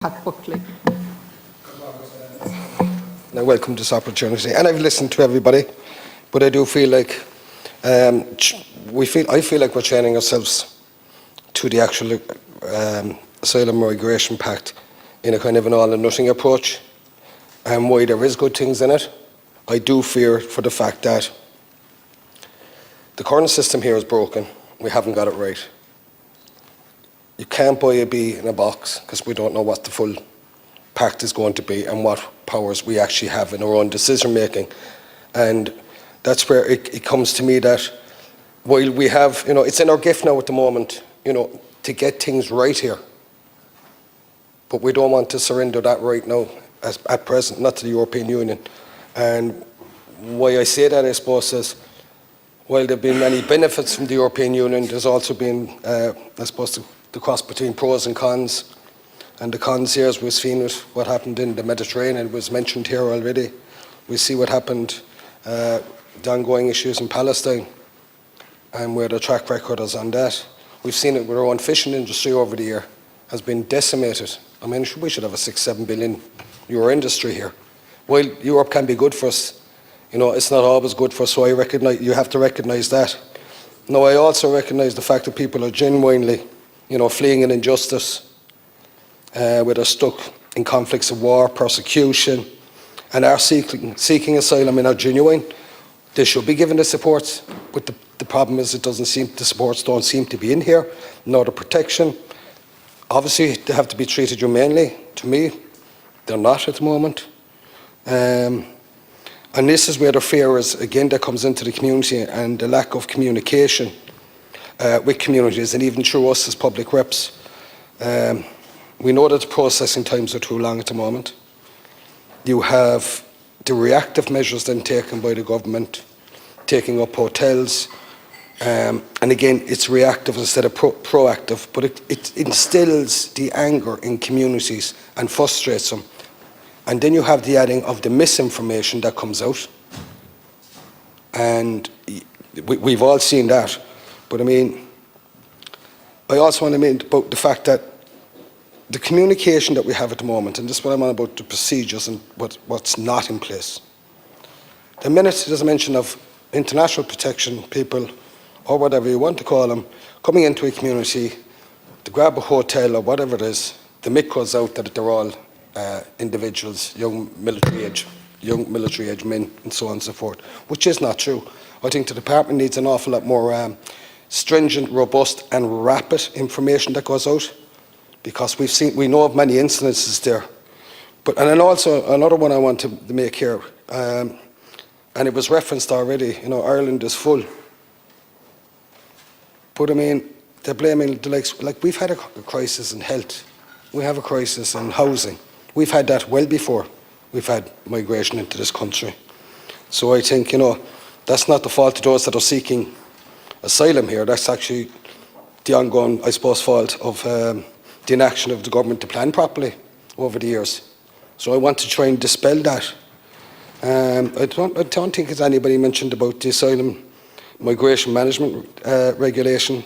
Pat Buckley. I welcome this opportunity, and I've listened to everybody, but I do feel like I feel like we're chaining ourselves to the actual asylum migration pact in a kind of an all or nothing approach. And while there is good things in it, I do fear for the fact that the current system here is broken. We haven't got it right. You can't buy a bee in a box because we don't know what the full pact is going to be and what powers we actually have in our own decision making. And that's where it comes to me that while we have, it's in our gift now at the moment, to get things right here. But we don't want to surrender that right now at present, not to the European Union. And why I say that, I suppose, is while there have been many benefits from the European Union, there's also been, I suppose, the cross between pros and cons. And the cons here, as we've seen with what happened in the Mediterranean, was mentioned here already. We see what happened, the ongoing issues in Palestine, and where the track record is on that. We've seen it with our own fishing industry over the year, has been decimated. I mean, we should have a €6-7 billion industry here. While Europe can be good for us, it's not always good for us, so you have to recognise that. Now, I also recognise the fact that people are genuinely, fleeing an injustice, where they're stuck in conflicts of war, persecution, and are seeking asylum and are genuine. They should be given the support, but the problem is the supports don't seem to be in here, nor the protection. Obviously, they have to be treated humanely. To me, they're not at the moment. And this is where the fear is, again, that comes into the community, and the lack of communication with communities, and even through us as public reps. We know that the processing times are too long at the moment. You have the reactive measures then taken by the government, taking up hotels, and again, it's reactive instead of proactive, but it instills the anger in communities and frustrates them. And then you have the adding of the misinformation that comes out. And we've all seen that. But I also want to mean about the fact that the communication that we have at the moment, and this is what I'm on about, the procedures and what's not in place. The minute there's a mention of international protection people, or whatever you want to call them, coming into a community to grab a hotel or whatever it is, the myth goes out that they're all individuals, young military age men, and so on and so forth, which is not true. I think the department needs an awful lot more stringent, robust and rapid information that goes out, because we know of many incidences there. And then also another one I want to make here, and it was referenced already, Ireland is full. But they're blaming the likes, like we've had a crisis in health, we have a crisis in housing. We've had that well before we've had migration into this country. So I think, that's not the fault of those that are seeking asylum here. That's actually the ongoing, I suppose, fault of the inaction of the government to plan properly over the years. So I want to try and dispel that. I don't think there's anybody mentioned about the asylum migration management regulation,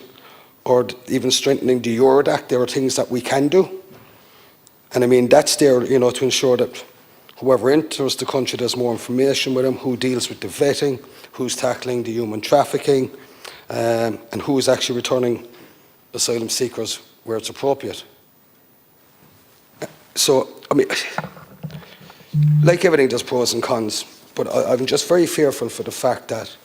or even strengthening the Eurodac. There are things that we can do. And that's there, to ensure that whoever enters the country, there's more information with them, who deals with the vetting, who's tackling the human trafficking, and who is actually returning asylum seekers where it's appropriate. So, like everything, there's pros and cons, but I'm just very fearful for the fact that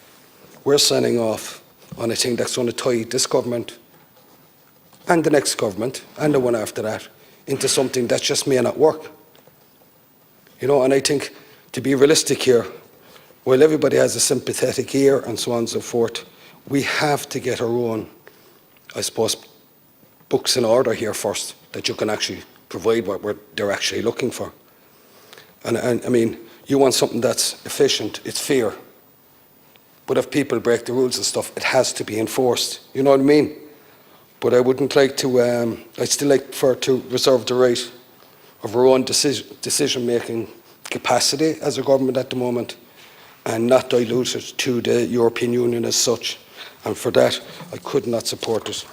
we're signing off on a thing that's going to tie this government and the next government and the one after that into something that just may not work. And I think, to be realistic here, while everybody has a sympathetic ear and so on and so forth, we have to get our own, I suppose, books in order here first, that you can actually provide what they're actually looking for. And you want something that's efficient, it's fair. But if people break the rules and stuff, it has to be enforced. You know what I mean? But I wouldn't like to, I'd still like to reserve the right of our own decision-making capacity as a government at the moment, and not dilute it to the European Union as such. And for that, I could not support it.